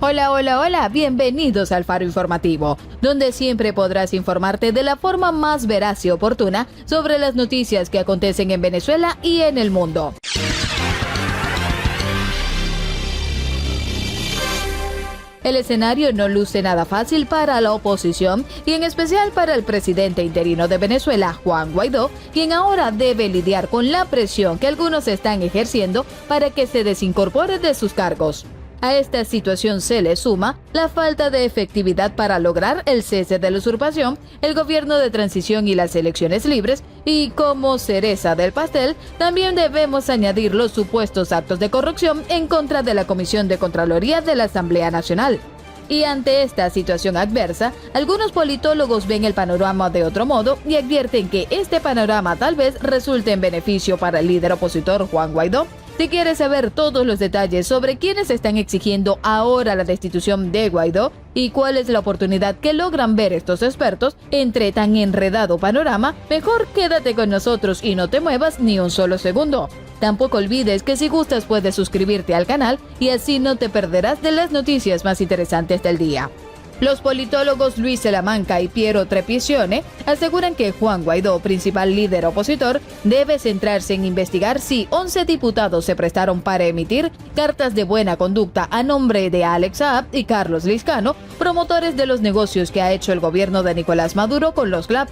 Hola, hola, hola, bienvenidos al Faro Informativo, donde siempre podrás informarte de la forma más veraz y oportuna sobre las noticias que acontecen en Venezuela y en el mundo. El escenario no luce nada fácil para la oposición y en especial para el presidente interino de Venezuela, Juan Guaidó, quien ahora debe lidiar con la presión que algunos están ejerciendo para que se desincorpore de sus cargos. A esta situación se le suma la falta de efectividad para lograr el cese de la usurpación, el gobierno de transición y las elecciones libres, y como cereza del pastel, también debemos añadir los supuestos actos de corrupción en contra de la Comisión de Contraloría de la Asamblea Nacional. Y ante esta situación adversa, algunos politólogos ven el panorama de otro modo y advierten que este panorama tal vez resulte en beneficio para el líder opositor Juan Guaidó. Si quieres saber todos los detalles sobre quiénes están exigiendo ahora la destitución de Guaidó y cuál es la oportunidad que logran ver estos expertos entre tan enredado panorama, mejor quédate con nosotros y no te muevas ni un solo segundo. Tampoco olvides que si gustas puedes suscribirte al canal y así no te perderás de las noticias más interesantes del día. Los politólogos Luis Salamanca y Piero Trepizione aseguran que Juan Guaidó, principal líder opositor, debe centrarse en investigar si 11 diputados se prestaron para emitir cartas de buena conducta a nombre de Alex Saab y Carlos Lizcano, promotores de los negocios que ha hecho el gobierno de Nicolás Maduro con los CLAP.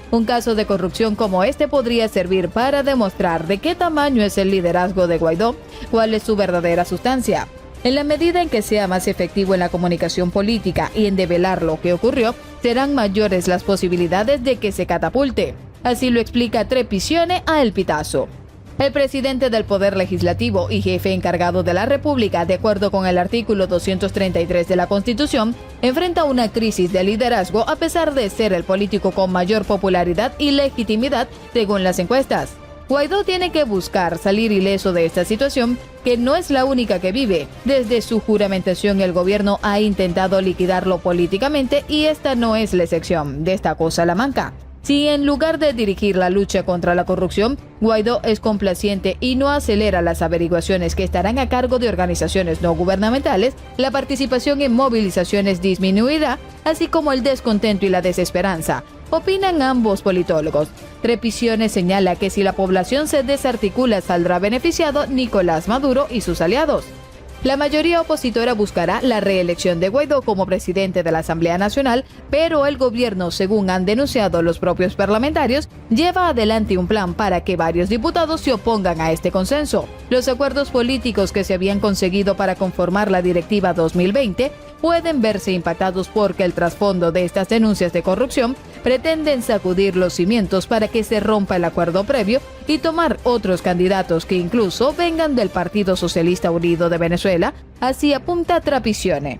Un caso de corrupción como este podría servir para demostrar de qué tamaño es el liderazgo de Guaidó, cuál es su verdadera sustancia. En la medida en que sea más efectivo en la comunicación política y en develar lo que ocurrió, serán mayores las posibilidades de que se catapulte. Así lo explica Trepizione a El Pitazo. El presidente del Poder Legislativo y jefe encargado de la República, de acuerdo con el artículo 233 de la Constitución, enfrenta una crisis de liderazgo a pesar de ser el político con mayor popularidad y legitimidad según las encuestas. Guaidó tiene que buscar salir ileso de esta situación, que no es la única que vive. Desde su juramentación el gobierno ha intentado liquidarlo políticamente y esta no es la excepción, destacó Salamanca. Si en lugar de dirigir la lucha contra la corrupción, Guaidó es complaciente y no acelera las averiguaciones que estarán a cargo de organizaciones no gubernamentales, la participación en movilizaciones disminuirá, así como el descontento y la desesperanza, opinan ambos politólogos. Trepizione señala que si la población se desarticula saldrá beneficiado Nicolás Maduro y sus aliados. La mayoría opositora buscará la reelección de Guaidó como presidente de la Asamblea Nacional, pero el gobierno, según han denunciado los propios parlamentarios, lleva adelante un plan para que varios diputados se opongan a este consenso. Los acuerdos políticos que se habían conseguido para conformar la Directiva 2020 pueden verse impactados porque el trasfondo de estas denuncias de corrupción pretenden sacudir los cimientos para que se rompa el acuerdo previo y tomar otros candidatos que incluso vengan del Partido Socialista Unido de Venezuela, así apunta Trepizione.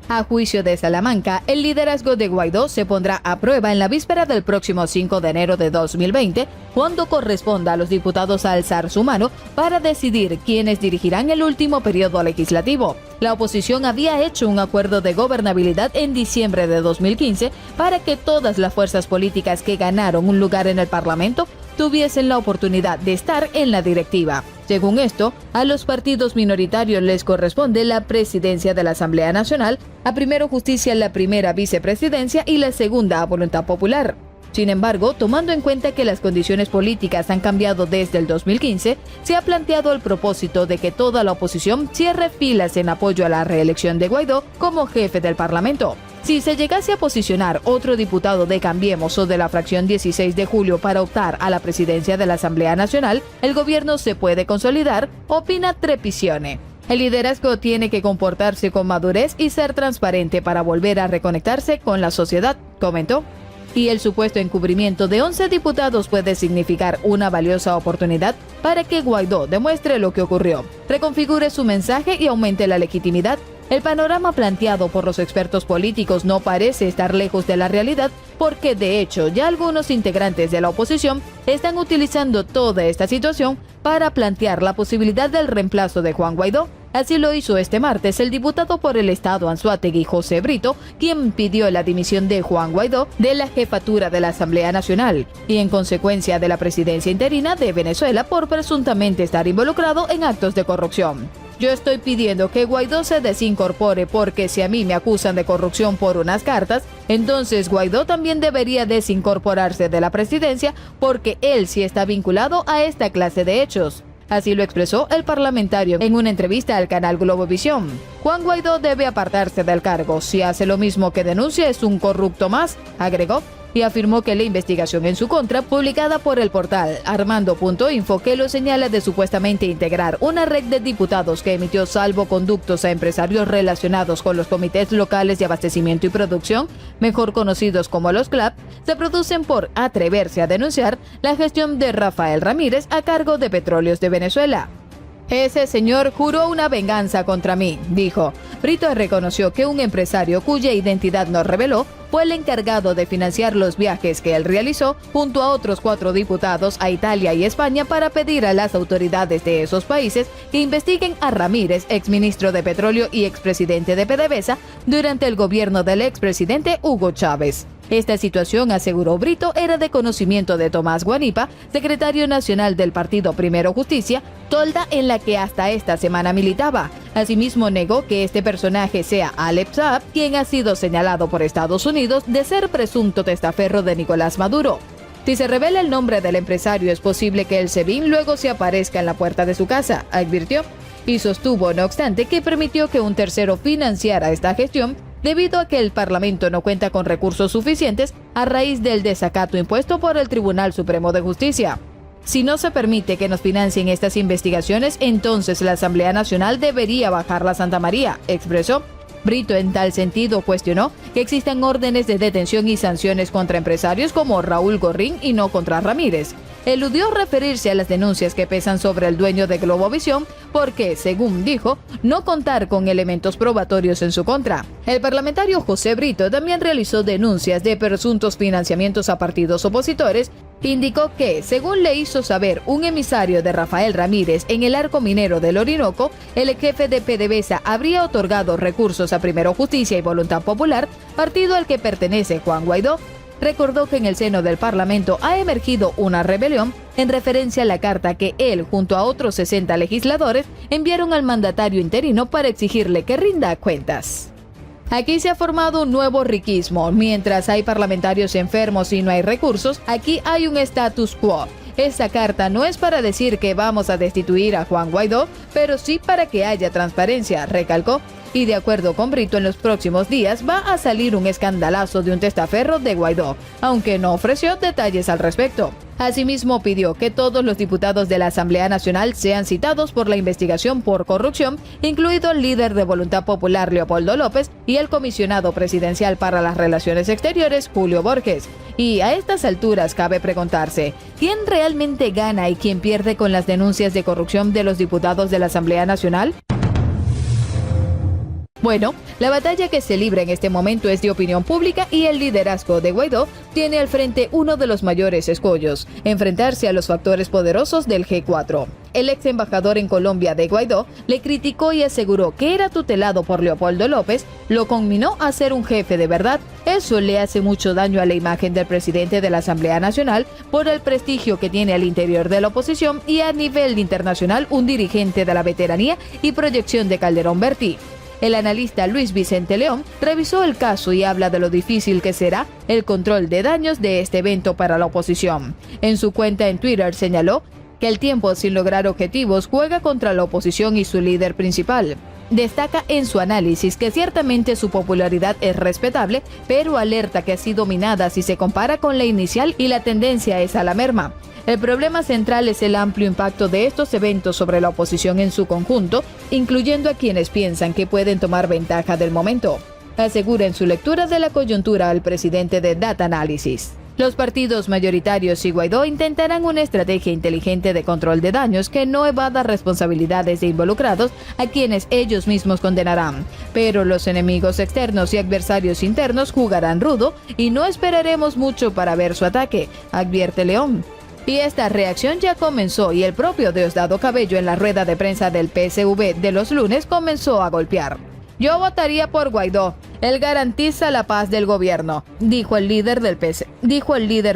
A juicio de Salamanca, el liderazgo de Guaidó se pondrá a prueba en la víspera del próximo 5 de enero de 2020, cuando corresponda a los diputados alzar su mano para decidir quiénes dirigirán el último periodo legislativo. La oposición había hecho un acuerdo de gobernabilidad en diciembre de 2015 para que todas las fuerzas políticas que ganaron un lugar en el Parlamento tuviesen la oportunidad de estar en la directiva. Según esto, a los partidos minoritarios les corresponde la presidencia de la Asamblea Nacional, a Primero Justicia la primera vicepresidencia y la segunda a voluntad popular. Sin embargo, tomando en cuenta que las condiciones políticas han cambiado desde el 2015, se ha planteado el propósito de que toda la oposición cierre filas en apoyo a la reelección de Guaidó como jefe del Parlamento. Si se llegase a posicionar otro diputado de Cambiemos o de la fracción 16 de julio para optar a la presidencia de la Asamblea Nacional, el gobierno se puede consolidar, opina Trepizione. El liderazgo tiene que comportarse con madurez y ser transparente para volver a reconectarse con la sociedad, comentó. Y el supuesto encubrimiento de 11 diputados puede significar una valiosa oportunidad para que Guaidó demuestre lo que ocurrió, reconfigure su mensaje y aumente la legitimidad. El panorama planteado por los expertos políticos no parece estar lejos de la realidad, porque de hecho ya algunos integrantes de la oposición están utilizando toda esta situación para plantear la posibilidad del reemplazo de Juan Guaidó. Así lo hizo este martes el diputado por el estado Anzoátegui, José Brito, quien pidió la dimisión de Juan Guaidó de la jefatura de la Asamblea Nacional y en consecuencia de la presidencia interina de Venezuela por presuntamente estar involucrado en actos de corrupción. Yo estoy pidiendo que Guaidó se desincorpore porque si a mí me acusan de corrupción por unas cartas, entonces Guaidó también debería desincorporarse de la presidencia porque él sí está vinculado a esta clase de hechos. Así lo expresó el parlamentario en una entrevista al canal Globovisión. Juan Guaidó debe apartarse del cargo. Si hace lo mismo que denuncia, es un corrupto más, agregó, y afirmó que la investigación en su contra, publicada por el portal Armando.info, que lo señala de supuestamente integrar una red de diputados que emitió salvoconductos a empresarios relacionados con los comités locales de abastecimiento y producción, mejor conocidos como los CLAP, se producen por atreverse a denunciar la gestión de Rafael Ramírez a cargo de Petróleos de Venezuela. Ese señor juró una venganza contra mí, dijo. Brito reconoció que un empresario cuya identidad no reveló fue el encargado de financiar los viajes que él realizó junto a otros 4 diputados a Italia y España para pedir a las autoridades de esos países que investiguen a Ramírez, exministro de Petróleo y expresidente de PDVSA, durante el gobierno del expresidente Hugo Chávez. Esta situación, aseguró Brito, era de conocimiento de Tomás Guanipa, secretario nacional del partido Primero Justicia, tolda en la que hasta esta semana militaba. Asimismo, negó que este personaje sea Alep Saab, quien ha sido señalado por Estados Unidos de ser presunto testaferro de Nicolás Maduro. Si se revela el nombre del empresario, es posible que el SEBIN luego se aparezca en la puerta de su casa, advirtió, y sostuvo, no obstante, que permitió que un tercero financiara esta gestión debido a que el Parlamento no cuenta con recursos suficientes a raíz del desacato impuesto por el Tribunal Supremo de Justicia. Si no se permite que nos financien estas investigaciones, entonces la Asamblea Nacional debería bajar la Santa María, expresó. Brito, en tal sentido, cuestionó que existan órdenes de detención y sanciones contra empresarios como Raúl Gorrín y no contra Ramírez. Eludió referirse a las denuncias que pesan sobre el dueño de Globovisión porque, según dijo, no contar con elementos probatorios en su contra. El parlamentario José Brito también realizó denuncias de presuntos financiamientos a partidos opositores. Indicó que, según le hizo saber un emisario de Rafael Ramírez en el arco minero del Orinoco, el jefe de PDVSA habría otorgado recursos a Primero Justicia y Voluntad Popular, partido al que pertenece Juan Guaidó. Recordó que en el seno del Parlamento ha emergido una rebelión en referencia a la carta que él, junto a otros 60 legisladores, enviaron al mandatario interino para exigirle que rinda cuentas. Aquí se ha formado un nuevo riquismo. Mientras hay parlamentarios enfermos y no hay recursos, aquí hay un status quo. Esta carta no es para decir que vamos a destituir a Juan Guaidó, pero sí para que haya transparencia, recalcó. Y de acuerdo con Brito, en los próximos días va a salir un escandalazo de un testaferro de Guaidó, aunque no ofreció detalles al respecto. Asimismo, pidió que todos los diputados de la Asamblea Nacional sean citados por la investigación por corrupción, incluido el líder de Voluntad Popular Leopoldo López y el comisionado presidencial para las Relaciones Exteriores, Julio Borges. Y a estas alturas cabe preguntarse, ¿quién realmente gana y quién pierde con las denuncias de corrupción de los diputados de la Asamblea Nacional? Bueno, la batalla que se libra en este momento es de opinión pública y el liderazgo de Guaidó tiene al frente uno de los mayores escollos, enfrentarse a los factores poderosos del G4. El ex embajador en Colombia de Guaidó le criticó y aseguró que era tutelado por Leopoldo López, lo conminó a ser un jefe de verdad. Eso le hace mucho daño a la imagen del presidente de la Asamblea Nacional por el prestigio que tiene al interior de la oposición y a nivel internacional un dirigente de la veteranía y proyección de Calderón Berti. El analista Luis Vicente León revisó el caso y habla de lo difícil que será el control de daños de este evento para la oposición. En su cuenta en Twitter señaló que el tiempo sin lograr objetivos juega contra la oposición y su líder principal. Destaca en su análisis que ciertamente su popularidad es respetable, pero alerta que así dominada si se compara con la inicial y la tendencia es a la merma. El problema central es el amplio impacto de estos eventos sobre la oposición en su conjunto, incluyendo a quienes piensan que pueden tomar ventaja del momento, asegura en su lectura de la coyuntura al presidente de Data Analysis. Los partidos mayoritarios y Guaidó intentarán una estrategia inteligente de control de daños que no evada responsabilidades de involucrados a quienes ellos mismos condenarán. Pero los enemigos externos y adversarios internos jugarán rudo y no esperaremos mucho para ver su ataque, advierte León. Y esta reacción ya comenzó y el propio Diosdado Cabello en la rueda de prensa del PSV de los lunes comenzó a golpear. Yo votaría por Guaidó. Él garantiza la paz del gobierno, dijo el líder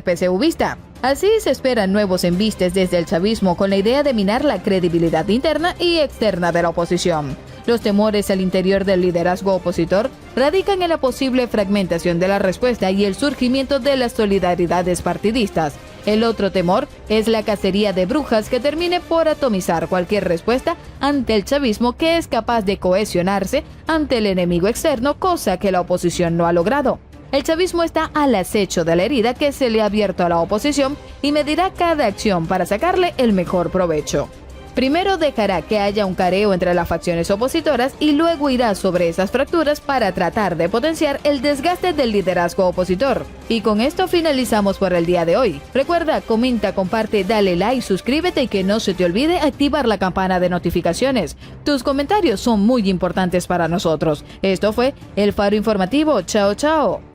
PSUvista. Así se esperan nuevos embistes desde el chavismo con la idea de minar la credibilidad interna y externa de la oposición. Los temores al interior del liderazgo opositor radican en la posible fragmentación de la respuesta y el surgimiento de las solidaridades partidistas. El otro temor es la cacería de brujas que termine por atomizar cualquier respuesta ante el chavismo, que es capaz de cohesionarse ante el enemigo externo, cosa que la oposición no ha logrado. El chavismo está al acecho de la herida que se le ha abierto a la oposición y medirá cada acción para sacarle el mejor provecho. Primero dejará que haya un careo entre las facciones opositoras y luego irá sobre esas fracturas para tratar de potenciar el desgaste del liderazgo opositor. Y con esto finalizamos por el día de hoy. Recuerda, comenta, comparte, dale like, suscríbete y que no se te olvide activar la campana de notificaciones. Tus comentarios son muy importantes para nosotros. Esto fue El Faro Informativo. Chao, chao.